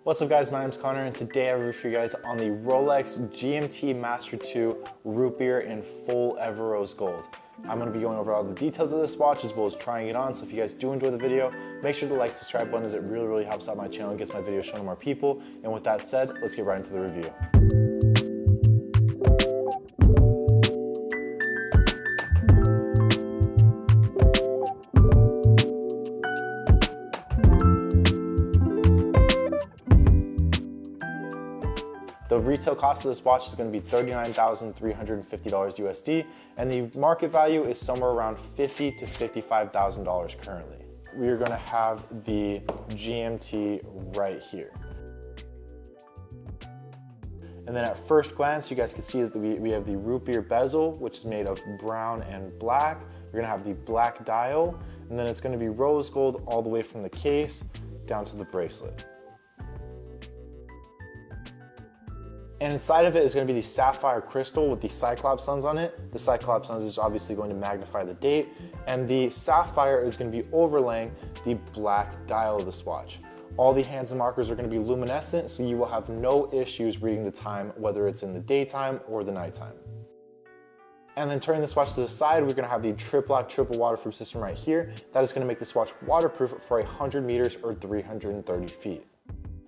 What's up guys, my name's Connor and today I have a review for you guys on the Rolex GMT Master 2 Root Beer in full Ever Rose Gold. I'm going to be going over all the details of this watch as well as trying it on, so if you guys do enjoy the video, make sure to like, subscribe button as it really helps out my channel and gets my videos shown to more people. And with that said, let's get right into the review. The retail cost of this watch is going to be $39,350 USD, and the market value is somewhere around $50,000 to $55,000 currently. We are going to have the GMT right here. And then at first glance, you guys can see that we have the root beer bezel, which is made of brown and black. We're going to have the black dial, and then it's going to be rose gold all the way from the case down to the bracelet. And inside of it is going to be the sapphire crystal with the Cyclops suns on it. The Cyclops suns is obviously going to magnify the date, and the sapphire is going to be overlaying the black dial of this watch. All the hands and markers are going to be luminescent, so you will have no issues reading the time, whether it's in the daytime or the nighttime. And then turning this watch to the side, we're going to have the Triplock triple waterproof system right here. That is going to make this watch waterproof for 100 meters or 330 feet.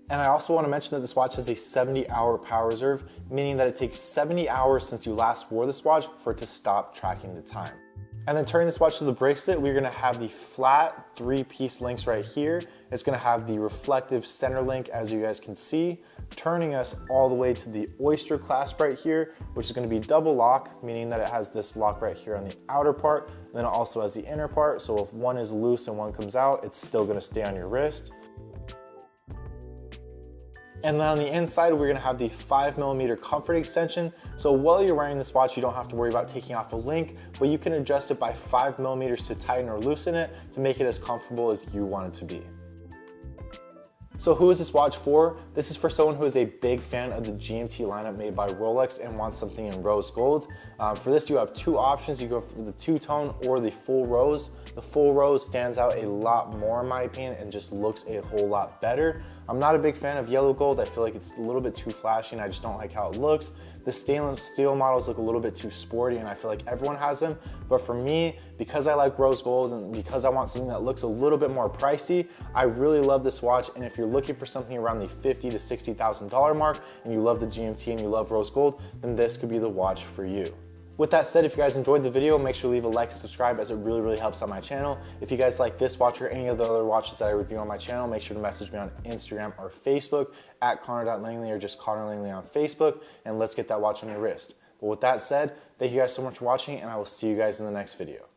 And I also want to mention that this watch has a 70-hour power reserve, meaning that it takes 70 hours since you last wore this watch for it to stop tracking the time. And then turning this watch to the bracelet, we're going to have the flat 3-piece links right here. It's going to have the reflective center link, as you guys can see, turning us all the way to the Oyster clasp right here, which is going to be double lock, meaning that it has this lock right here on the outer part, and then it also has the inner part, so if one is loose and one comes out, it's still going to stay on your wrist. And then on the inside, we're gonna have the 5mm comfort extension. So while you're wearing this watch, you don't have to worry about taking off a link, but you can adjust it by 5mm to tighten or loosen it to make it as comfortable as you want it to be. So who is this watch for? This is for someone who is a big fan of the GMT lineup made by Rolex and wants something in rose gold. For this, you have two options. You go for the two-tone or the full rose. The full rose stands out a lot more in my opinion and just looks a whole lot better. I'm not a big fan of yellow gold. I feel like it's a little bit too flashy and I just don't like how it looks. The stainless steel models look a little bit too sporty and I feel like everyone has them. But for me, because I like rose gold and because I want something that looks a little bit more pricey, I really love this watch. And if you're looking for something around the $50,000 to $60,000 mark and you love the GMT and you love rose gold, then this could be the watch for you. With that said, if you guys enjoyed the video, make sure to leave a like and subscribe as it really helps out my channel. If you guys like this watch or any of the other watches that I review on my channel, make sure to message me on Instagram or Facebook at Connor.Langley or just Connor Langley on Facebook, and let's get that watch on your wrist. But with that said, thank you guys so much for watching and I will see you guys in the next video.